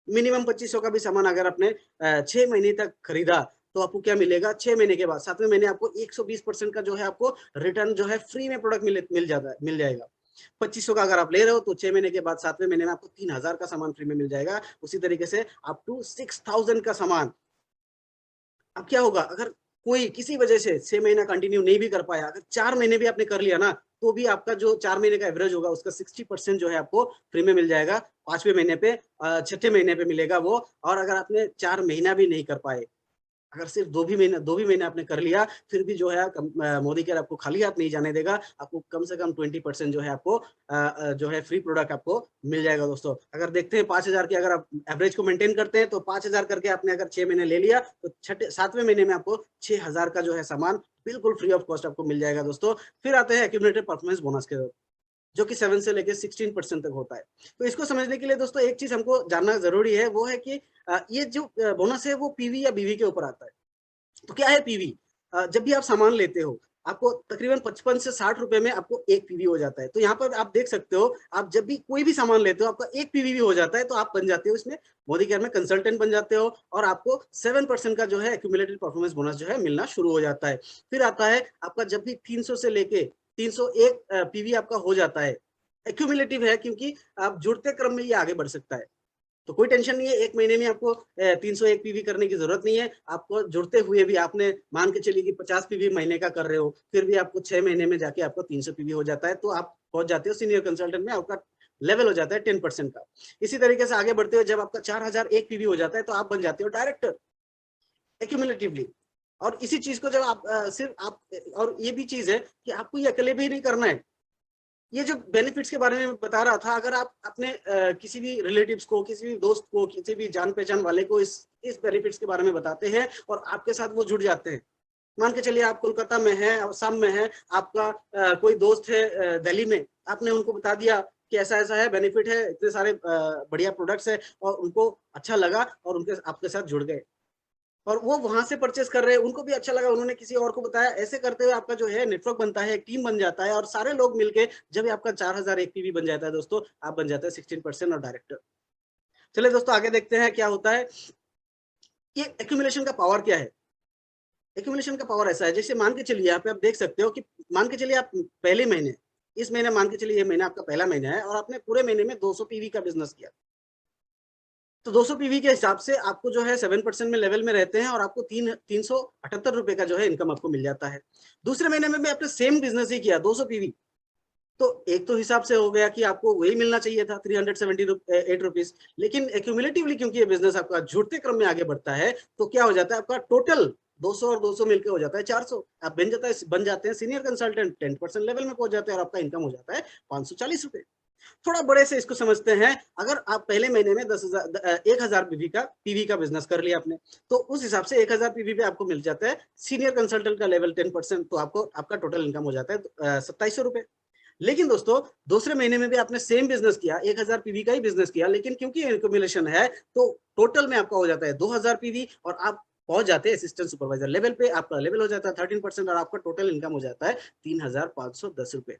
मिनिमम 2500 का भी सामान अगर आपने 6 महीने तक खरीदा, तो आपको क्या मिलेगा, 6 महीने के बाद 7वें महीने आपको 120% का जो है आपको रिटर्न जो है फ्री में प्रोडक्ट मिल जाएगा। 2500 का अगर आप ले रहे हो तो 6 महीने के बाद 7वें महीने में आपको 3000 का सामान फ्री में मिल जाएगा। उसी तरीके से अप टू 6000 का सामान। अब क्या होगा, अगर कोई किसी वजह से 6 महीना कंटिन्यू नहीं भी कर पाया, अगर 4 महीने भी आपने कर लिया ना, तो भी आपका जो 4 महीने का एवरेज होगा उसका 60% जो है आपको फ्री में मिल जाएगा। 5वें महीने पे, 6ठे महीने पे मिलेगा वो। और अगर आपने 4 महीना भी नहीं कर पाए, अगर सिर्फ 2 भी महीने आपने कर लिया, फिर भी जो है मोदी केयर आपको खाली हाथ नहीं जाने देगा। आपको कम से कम 20% जो है आपको जो है फ्री प्रोडक्ट आपको मिल जाएगा दोस्तों। अगर देखते हैं 5,000 की अगर आप एवरेज को मेंटेन करते हैं तो 5,000 करके आपने अगर 6 महीने ले लिया तो 7वें महीने में आपको 6,000 का जो है सामान बिल्कुल फ्री ऑफ कॉस्ट आपको मिल जाएगा दोस्तों। फिर आते हैं एक्यूमुलेटेड परफॉर्मेंस बोनस के, जो कि 7 से लेके 16% तक होता है। तो इसको समझने के लिए दोस्तों एक चीज हमको जानना जरूरी है, वो है कि ये जो बोनस है वो पीवी या बीवी के ऊपर आता है। तो क्या है पीवी? जब भी आप सामान लेते हो, आपको तकरीबन 55 से 60 रुपए में आपको एक पीवी हो जाता है। तो यहाँ पर आप देख सकते हो, आप जब भी कोई भी सामान लेते हो, आपका एक पीवी भी हो जाता है, तो आप बन जाते हो इसमें मोदी केयर में कंसल्टेंट बन जाते हो, और आपको 7% का जो है एक्यूमुलेटेड परफॉर्मेंस बोनस जो है मिलना शुरू हो जाता है। फिर आता है आपका जब भी 300 से लेके 301 पीवी आपका हो जाता है, एक्यूमुलेटिव है क्योंकि आप जुड़ते क्रम में ये आगे बढ़ सकता है। तो कोई टेंशन नहीं है, एक महीने में आपको 301 पीवी करने की जरूरत नहीं है। आपको जुड़ते हुए भी आपने मान के चलिए कि 50 पीवी महीने का कर रहे हो, फिर भी आपको 6 महीने में जाके आपको 300 पीवी हो जाता है, तो आप पहुंच जाते हो सीनियर कंसल्टेंट में, आपका लेवल हो जाता है 10% का। इसी तरीके से आगे बढ़ते हुए जब आपका 4001 पीवी हो जाता है तो आप बन जाते हो डायरेक्टर एक्यूमुलेटिवली। और इसी चीज को जब आप सिर्फ आप, और ये भी चीज है कि आपको ये अकेले भी नहीं करना है। ये जो बेनिफिट्स के बारे में बता रहा था, अगर आप अपने किसी भी रिलेटिव्स को, किसी भी दोस्त को, किसी भी जान पहचान वाले को इस बेनिफिट्स के बारे में बताते हैं और आपके साथ वो जुड़ जाते हैं। मान के चलिए आप कोलकाता में हैं, असम में हैं, आपका कोई दोस्त है दिल्ली में, आपने उनको बता दिया कि ऐसा ऐसा है, बेनिफिट है, इतने सारे बढ़िया प्रोडक्ट्स है, और उनको अच्छा लगा और उनके आपके साथ जुड़ गए, और वो वहां से परचेस कर रहे हैं, उनको भी अच्छा लगा, उन्होंने किसी और को बताया, ऐसे करते हुए आपका जो है नेटवर्क बनता है, एक टीम बन जाता है, और सारे लोग मिलके जब आपका 4001 पीवी बन जाता है दोस्तों, आप बन जाते हैं 16% और डायरेक्टर। चलिए दोस्तों आगे देखते हैं क्या होता है। ये एक्यूमुलेशन का पावर क्या है? एक्यूमुलेशन का पावर ऐसा है, जैसे मान के चलिए यहाँ पे आप देख सकते हो कि मान के चलिए आप पहले महीने, इस महीने मान के चलिए ये महीना आपका पहला महीना है और आपने पूरे महीने में 200 पीवी का बिजनेस किया, तो 200 पीवी के हिसाब से आपको जो है 7% में लेवल में रहते हैं और आपको 378 रुपए का जो है इनकम आपको मिल जाता है। दूसरे महीने में भी आपने सेम बिजनेस ही किया 200 पीवी, तो एक तो हिसाब से हो गया कि आपको वही मिलना चाहिए था 378 रुपीज, लेकिन एक्यूमुलेटिवली क्योंकि ये बिजनेस आपका जुड़ते क्रम में आगे बढ़ता है, तो क्या हो जाता है आपका टोटल 200 और 200 मिलकर हो जाता है 400। आप बन जाते हैं सीनियर कंसल्टेंट, 10% लेवल में पहुंच जाते हैं और आपका इनकम हो जाता है 540 रुपए। थोड़ा बड़े से इसको समझते हैं, अगर आप पहले महीने में 10,000 पीवी का बिजनेस कर लिया आपने, तो उस हिसाब से 1,000 पीवी पे आपको मिल जाता है सीनियर कंसल्टेंट का लेवल 10%, तो आपको आपका टोटल इनकम हो जाता है 2700 रुपए। लेकिन दोस्तों दूसरे महीने में भी आपने सेम बिजनेस किया, 1,000 पीवी का ही बिजनेस किया, लेकिन क्योंकि एक्यूमुलेशन है तो टोटल में आपका हो जाता है 2,000 पीवी, और आप पहुंच जाते हैं असिस्टेंट सुपरवाइजर लेवल पे, आपका लेवल हो जाता है 13%, और आपका टोटल इनकम हो जाता है 3,510 रुपए।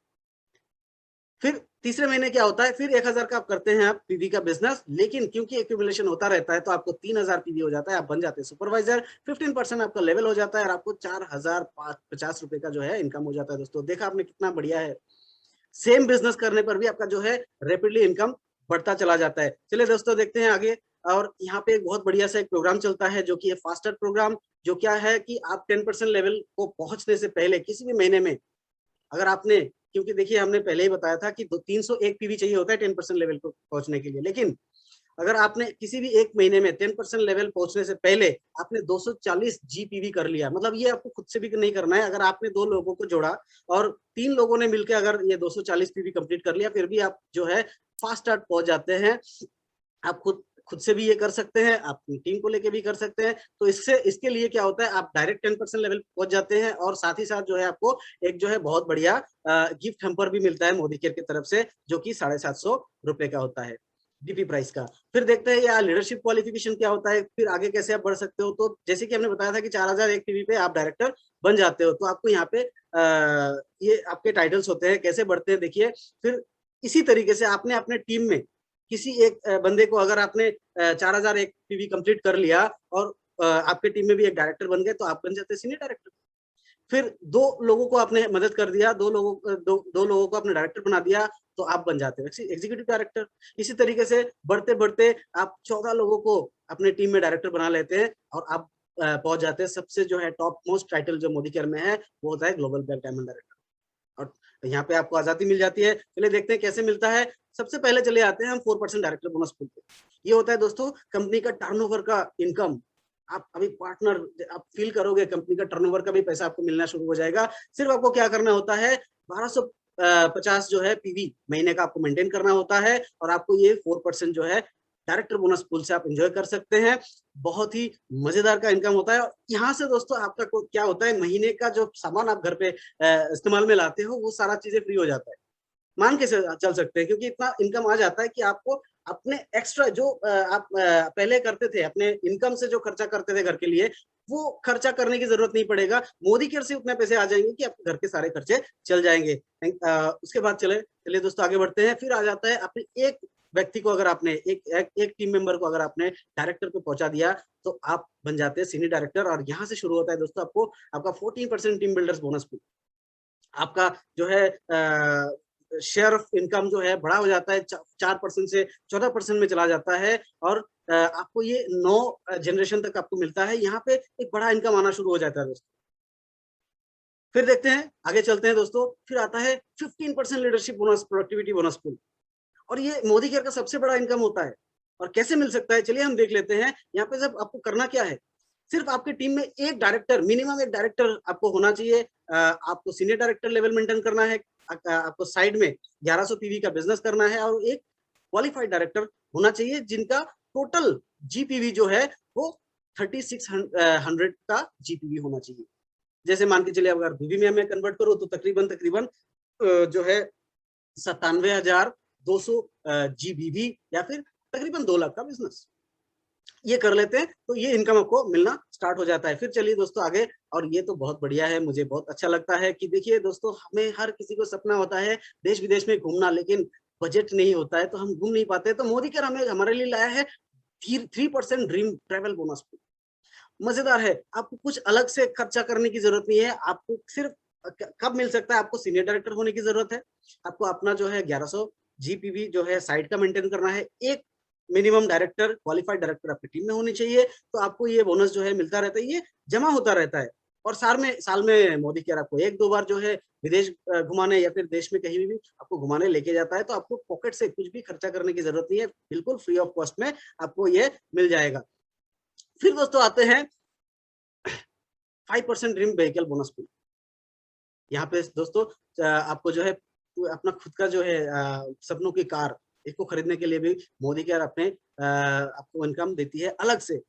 फिर तीसरे महीने क्या होता है, फिर 1,000 का आप करते हैं आप पीवी का बिजनेस, लेकिन क्योंकि एक्यूमुलेशन होता रहता है तो आपको 3,000 पीवी हो जाता है, आप बन जाते हैं सुपरवाइजर, 15% आपका लेवल हो जाता है और आपको 4,050 रुपए का जो है इनकम हो जाता है। दोस्तों देखा आपने कितना बढ़िया है, सेम बिजनेस करने पर भी आपका जो है रैपिडली इनकम बढ़ता चला जाता है। चलिए दोस्तों देखते हैं आगे, और यहाँ पे एक बहुत बढ़िया सा एक प्रोग्राम चलता है जो कि है फास्टर प्रोग्राम, जो क्या है कि आप 10% लेवल को पहुंचने से पहले किसी भी महीने में, अगर आपने, क्योंकि देखिए हमने पहले ही बताया था कि 301 पीवी चाहिए होता है 10% लेवल को पहुंचने के लिए, लेकिन अगर आपने किसी भी एक महीने में 10% लेवल पहुंचने से पहले आपने 240 जीपीवी कर लिया, मतलब ये आपको खुद से भी नहीं करना है, अगर आपने 2 लोगों को जोड़ा और 3 लोगों ने मिलकर अगर ये 240 पीवी कंप्लीट कर लिया, फिर भी आप जो है फास्ट स्टार्ट पहुंच जाते हैं। आप खुद खुद से भी ये कर सकते हैं, आप अपनी टीम को लेके भी कर सकते हैं। तो इससे इसके लिए क्या होता है, आप डायरेक्ट 10% लेवल पहुंच जाते हैं, और साथ ही साथ जो है आपको एक जो है बहुत बढ़िया गिफ्ट हैम्पर भी मिलता है मोदी केयर की तरफ से, जो कि 750 रुपए का होता है डीपी प्राइस का। फिर देखते हैं यार लीडरशिप क्वालिफिकेशन क्या होता है, फिर आगे कैसे आप बढ़ सकते हो। तो जैसे कि हमने बताया था कि 4,001 पीवी पे आप डायरेक्टर बन जाते हो, तो आपको यहाँ पे ये आपके टाइटल्स होते हैं, कैसे बढ़ते हैं देखिए। फिर इसी तरीके से आपने अपने टीम में किसी एक बंदे को, अगर आपने 4,001 पीवी कंप्लीट कर लिया और आपके टीम में भी एक डायरेक्टर बन गए, तो आप बन जाते हैं सीनियर डायरेक्टर। फिर 2 लोगों को आपने मदद कर दिया, 2 लोगों को आपने डायरेक्टर बना दिया, तो आप बन जाते हो एग्जीक्यूटिव डायरेक्टर। इसी तरीके से बढ़ते बढ़ते आप 14 लोगों को अपने टीम में डायरेक्टर बना लेते हैं, और आप पहुंच जाते हैं सबसे जो है टॉप मोस्ट टाइटल जो मोदी केयर में है, वो होता है ग्लोबल ब्लैक डायमंड डायरेक्टर। और यहाँ पे आपको आजादी मिल जाती है। चलिए देखते हैं कैसे मिलता है। सबसे पहले चले आते हैं हम 4% डायरेक्टर बोनस पूल पे। ये होता है दोस्तों कंपनी का टर्नओवर का इनकम, आप अभी पार्टनर आप फील करोगे, कंपनी का टर्नओवर का भी पैसा आपको मिलना शुरू हो जाएगा। सिर्फ आपको क्या करना होता है, 1250 जो है पीवी महीने का आपको मेंटेन करना होता है और आपको ये 4% जो है डायरेक्टर बोनस पूल से आप एंजॉय कर सकते हैं। बहुत ही मजेदार का इनकम होता है। और यहाँ से दोस्तों आपका क्या होता है, महीने का जो सामान आप घर पे इस्तेमाल में लाते हो वो सारा चीजें फ्री हो जाता है। मान के चल सकते हैं, क्योंकि इतना इनकम आ जाता है कि आपको अपने एक्स्ट्रा जो आप पहले करते थे, अपने इनकम से जो खर्चा करते थे घर के लिए, वो खर्चा करने की जरूरत नहीं पड़ेगा। मोदी केयर से उतने पैसे आ जाएंगे कि आपके घर के सारे खर्चे चल जाएंगे। उसके बाद चलिए दोस्तों आगे बढ़ते हैं। फिर आ जाता है अपने एक व्यक्ति को, अगर आपने एक टीम मेंबर को अगर आपने डायरेक्टर पे पहुंचा दिया तो आप बन जाते हैं सीनियर डायरेक्टर। और यहाँ से शुरू होता है दोस्तों आपको आपका 14% टीम बिल्डर्स बोनस। आपका जो है शेयर ऑफ इनकम जो है बड़ा हो जाता है, 4% से 14% में चला जाता है। और आपको ये 9 जनरेशन तक आपको मिलता है। यहाँ पे एक बड़ा इनकम आना शुरू हो जाता है दोस्तों। फिर देखते हैं, आगे चलते हैं दोस्तों। फिर आता है 15% leadership bonus, productivity bonus pool. और ये मोदी केयर का सबसे बड़ा इनकम होता है। और कैसे मिल सकता है, चलिए हम देख लेते हैं। यहाँ पे जब आपको करना क्या है, सिर्फ आपकी टीम में एक डायरेक्टर, मिनिमम एक डायरेक्टर आपको होना चाहिए। आपको सीनियर डायरेक्टर लेवल मेंटेन करना है। आपको साइड में 1100 पीवी का बिजनेस करना है और एक क्वालिफाइड डायरेक्टर होना चाहिए जिनका टोटल जीपीवी जो है वो 3600 का जीपीवी होना चाहिए। जैसे मान के चलिए अगर बीवी में मैं कन्वर्ट करूँ तो तकरीबन तकरीबन जो है 97,200 जीबीवी या फिर तकरीबन 2 लाख का बिजनेस ये कर लेते हैं तो ये इनकम आपको मिलना स्टार्ट हो जाता है। फिर चलिए दोस्तों आगे। और ये तो बहुत बढ़िया है, मुझे बहुत अच्छा लगता है कि देखिए दोस्तों, हमें हर किसी को सपना होता है देश विदेश में घूमना, लेकिन बजट नहीं होता है तो हम घूम नहीं पाते। तो मोदी केयर हमें हमारे लिए लाया है 3% ड्रीम ट्रेवल बोनस। मजेदार है, आपको कुछ अलग से खर्चा करने की जरूरत नहीं है। आपको सिर्फ कब मिल सकता है, आपको सीनियर डायरेक्टर होने की जरूरत है, आपको अपना जो है 1100 जीपीवी जो है साइड का मेंटेन करना है, एक मिनिमम डायरेक्टर, क्वालिफाइड डायरेक्टर आपकी टीम में होनी चाहिए, तो आपको ये बोनस जो है मिलता रहता है, ये जमा होता रहता है। और साल में मोदी केयर आपको 1-2 बार जो है विदेश घुमाने या फिर देश में कहीं भी आपको घुमाने लेके जाता है। तो आपको पॉकेट से कुछ भी खर्चा करने की जरूरत नहीं है, बिल्कुल फ्री ऑफ कॉस्ट में आपको ये मिल जाएगा। फिर दोस्तों आते हैं 5% ड्रीम व्हीकल बोनस पूल। यहाँ पे दोस्तों आपको जो है अपना खुद का जो है सपनों की कार, इसको खरीदने के लिए भी मोदी केयर अपने आपको इनकम देती है अलग से।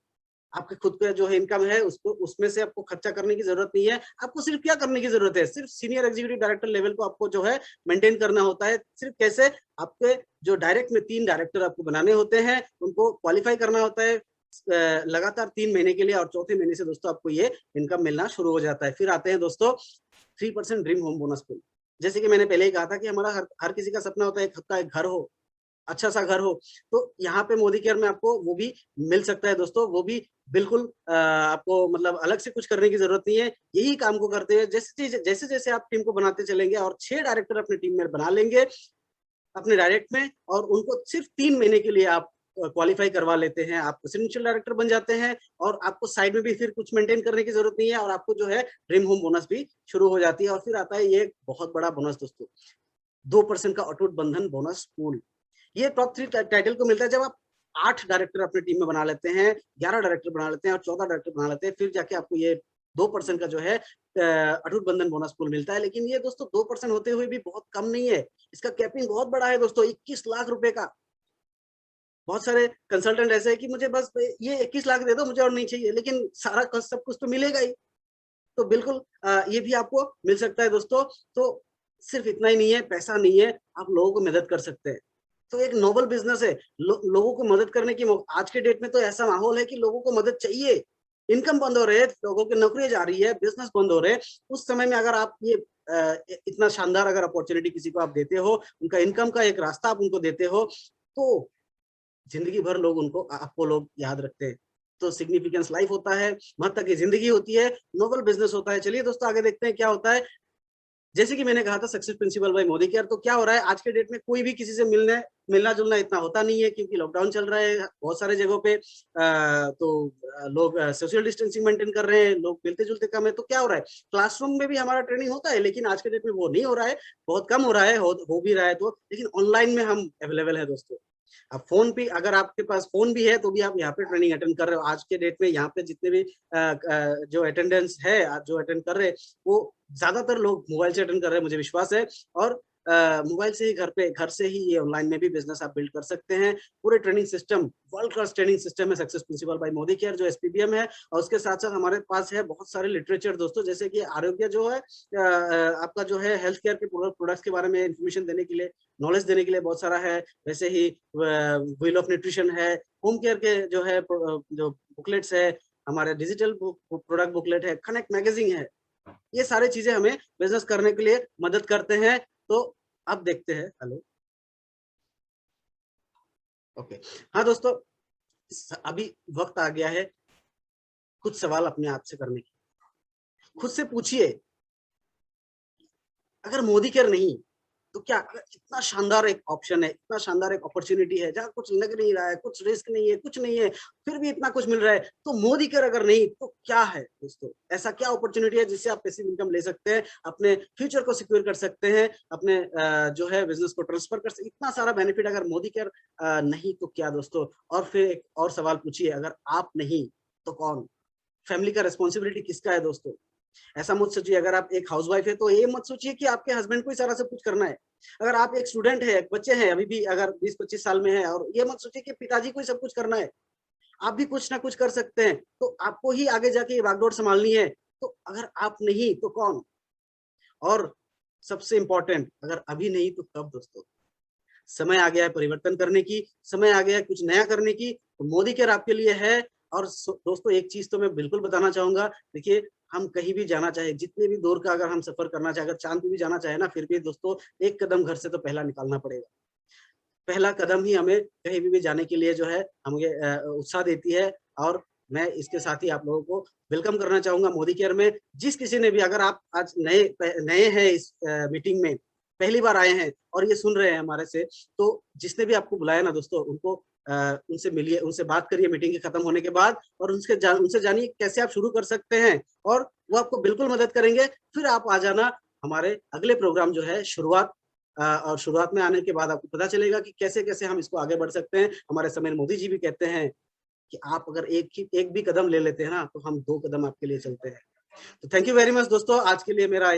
आपके खुद का जो है इनकम है उसको, उसमें से आपको खर्चा करने की जरूरत नहीं है। आपको सिर्फ क्या करने की जरूरत है, सिर्फ सीनियर एग्जीक्यूटिव डायरेक्टर लेवल को आपको जो है मेंटेन करना होता है। सिर्फ कैसे, आपके जो डायरेक्ट में 3 डायरेक्टर आपको बनाने होते हैं, उनको क्वालिफाई करना होता है लगातार 3 महीने के लिए, और चौथे महीने से दोस्तों आपको ये इनकम मिलना शुरू हो जाता है। फिर आते हैं दोस्तों 3% ड्रीम होम बोनस पूल। जैसे कि मैंने पहले ही कहा था कि हमारा हर किसी का सपना होता है खुद का एक घर हो, अच्छा सा घर हो। तो यहाँ पे मोदी केयर में आपको वो भी मिल सकता है दोस्तों। वो भी बिल्कुल आपको मतलब अलग से कुछ करने की जरूरत नहीं है। यही काम को करते हैं, जैसे जैसे आप टीम को बनाते चलेंगे और 6 डायरेक्टर अपनी टीम में बना लेंगे अपने डायरेक्ट में, और उनको सिर्फ 3 महीने के लिए आप क्वालिफाई करवा लेते हैं, आप प्रेसिडेंशियल डायरेक्टर बन जाते हैं। और आपको साइड में भी फिर कुछ मेंटेन करने की जरूरत नहीं है, और आपको जो है ड्रीम होम बोनस भी शुरू हो जाती है। और फिर आता है ये बहुत बड़ा बोनस दोस्तों, 2% का अटूट बंधन बोनस पूल। ये टॉप 3 टाइटल को मिलता है जब आप 8 डायरेक्टर अपनी टीम में बना लेते हैं, 11 डायरेक्टर बना लेते हैं और 14 डायरेक्टर बना लेते हैं, फिर जाके आपको ये 2% का जो है अटूट बंधन बोनस पूल मिलता है। लेकिन ये दोस्तों 2% होते हुए भी बहुत कम नहीं है, इसका कैपिंग बहुत बड़ा है दोस्तों, 21 लाख रुपए का। बहुत सारे कंसल्टेंट ऐसे है कि मुझे बस ये 21 लाख दे दो, मुझे और नहीं चाहिए, लेकिन सारा सब कुछ तो मिलेगा ही। तो बिल्कुल ये भी आपको मिल सकता है दोस्तों। तो सिर्फ इतना ही नहीं है, पैसा नहीं है, आप लोगों को मदद कर सकते हैं। तो एक नोबल बिजनेस है, लोगों को मदद करने की। आज के डेट में तो ऐसा माहौल है कि लोगों को मदद चाहिए, इनकम बंद हो रहे है, लोगों की नौकरी जा रही है, बिजनेस बंद हो रहे हैं। उस समय में अगर आप ये इतना शानदार अगर अपॉर्चुनिटी किसी को आप देते हो, उनका इनकम का एक रास्ता आप उनको देते हो, तो जिंदगी भर लोग उनको आपको लोग याद रखते हैं। तो सिग्निफिकेंस लाइफ होता है, महत्ता की जिंदगी होती है, नोबल बिजनेस होता है। चलिए दोस्तों आगे देखते हैं क्या होता है। जैसे कि मैंने कहा था success principle by Modi care. तो क्या हो रहा है, आज के डेट में कोई भी किसी से मिलना जुलना इतना होता नहीं है, क्योंकि लॉकडाउन चल रहा है बहुत सारे जगहों पे। तो लोग सोशल डिस्टेंसिंग मेंटेन कर रहे हैं, लोग मिलते जुलते कम है। तो क्या हो रहा है, क्लासरूम में भी हमारा ट्रेनिंग होता है, लेकिन आज के डेट में वो नहीं हो रहा है, बहुत कम हो रहा है, हो भी रहा है तो। लेकिन ऑनलाइन में हम अवेलेबल है दोस्तों। अब फ़ोन पे अगर आपके पास फ़ोन भी है, तो भी आप यहाँ पे ट्रेनिंग अटेंड कर रहे हो। आज के डेट में यहाँ पे जितने भी जो अटेंडेंस है, जो अटेंड कर रहे हैं, वो ज़्यादातर लोग मोबाइल से अटेंड कर रहे हैं, मुझे विश्वास है। और मोबाइल से ही घर से ही ये ऑनलाइन में भी बिज़नेस आप बिल्ड कर सकते हैं। पूरे training system, world class training system है success principle by Modi care जो एसपीबीएम है, और उसके साथ-साथ हमारे पास है बहुत सारे लिटरेचर दोस्तों, जैसे कि आरोग्य जो है आपका जो है हेल्थ केयर के प्रोडक्ट्स के बारे में इन्फॉर्मेशन देने के लिए, नॉलेज देने के लिए बहुत सारा है। वैसे ही व्हील ऑफ न्यूट्रिशन है, होम केयर के जो है जो बुकलेट्स है, हमारे डिजिटल प्रोडक्ट बुकलेट है, कनेक्ट मैगज़ीन है। ये सारी चीज़ें हमें बिज़नेस करने के लिए मदद करते हैं। तो अब देखते हैं, हेलो, ओके। हाँ दोस्तों, अभी वक़्त आ गया है कुछ सवाल अपने आप से करने की। खुद से पूछिए, अगर मोदी केयर नहीं, तो क्या अगर इतना शानदार एक ऑप्शन है, इतना शानदार एक अपॉर्च्युनिटी है, जहाँ कुछ लग नहीं रहा है, कुछ रिस्क नहीं है, कुछ नहीं है, फिर भी इतना कुछ मिल रहा है, तो मोदी केयर अगर नहीं, तो क्या है दोस्तों? ऐसा क्या अपॉर्च्युनिटी है जिससे आप पैसिव इनकम ले सकते हैं, अपने फ्यूचर को सिक्योर कर सकते हैं, अपने जो है बिज़नेस को ट्रांसफर कर सकते, इतना सारा बेनिफिट अगर मोदी केयर नहीं तो क्या दोस्तों? और फिर एक और सवाल पूछिए, अगर आप नहीं, तो कौन? फैमिली का रिस्पॉन्सिबिलिटी किसका है दोस्तों? ऐसा मत सोचिए, अगर आप एक हाउसवाइफ है तो ये मत सोचिए कि आपके हस्बैंड को ही सारा सब कुछ करना है। अगर आप एक स्टूडेंट है, एक बच्चे हैं अभी भी अगर 20-25 साल में है, और ये मत सोचिए कि पिताजी को ही सब कुछ करना है। आप भी कुछ ना कुछ कर सकते हैं, तो आपको ही आगे जाके ये बागडोर सँभालनी है। तो अगर आप नहीं तो कौन? और सबसे इम्पोर्टेंट, अगर अभी नहीं तो कब दोस्तों? समय आ गया है परिवर्तन करने की, समय आ गया है कुछ नया करने की, तो मोदी केयर आपके लिए है। और दोस्तों एक चीज़ तो मैं बिल्कुल बताना चाहूँगा, देखिए हम कहीं भी जाना चाहे, जितने भी दूर का अगर हम सफ़र करना चाहे, अगर चाँद पे भी जाना चाहे ना, फिर भी दोस्तों एक कदम घर से तो पहला निकालना पड़ेगा। पहला कदम ही हमें कहीं भी जाने के लिए जो है हमें उत्साह देती है। और मैं इसके साथ ही आप लोगों को वेलकम करना चाहूँगा मोदी केयर में। जिस किसी ने भी, अगर आप आज नए हैं इस मीटिंग में, पहली बार आए हैं और ये सुन रहे हैं हमारे से, तो जिसने भी आपको बुलाया ना दोस्तों, उनको उनसे मिलिए, उनसे बात करिए मीटिंग के खत्म होने के बाद, और उनसे जानिए कैसे आप शुरू कर सकते हैं, और वो आपको बिल्कुल मदद करेंगे। फिर आप आ जाना हमारे अगले प्रोग्राम जो है शुरुआत, और शुरुआत में आने के बाद आपको पता चलेगा कि कैसे-कैसे हम इसको आगे बढ़ सकते हैं। हमारे समीर मोदी जी भी कहते हैं कि आप अगर एक भी कदम ले लेते हैं ना, तो हम 2 कदम आपके लिए चलते हैं। तो थैंक यू वेरी मच दोस्तों, आज के लिए मेरा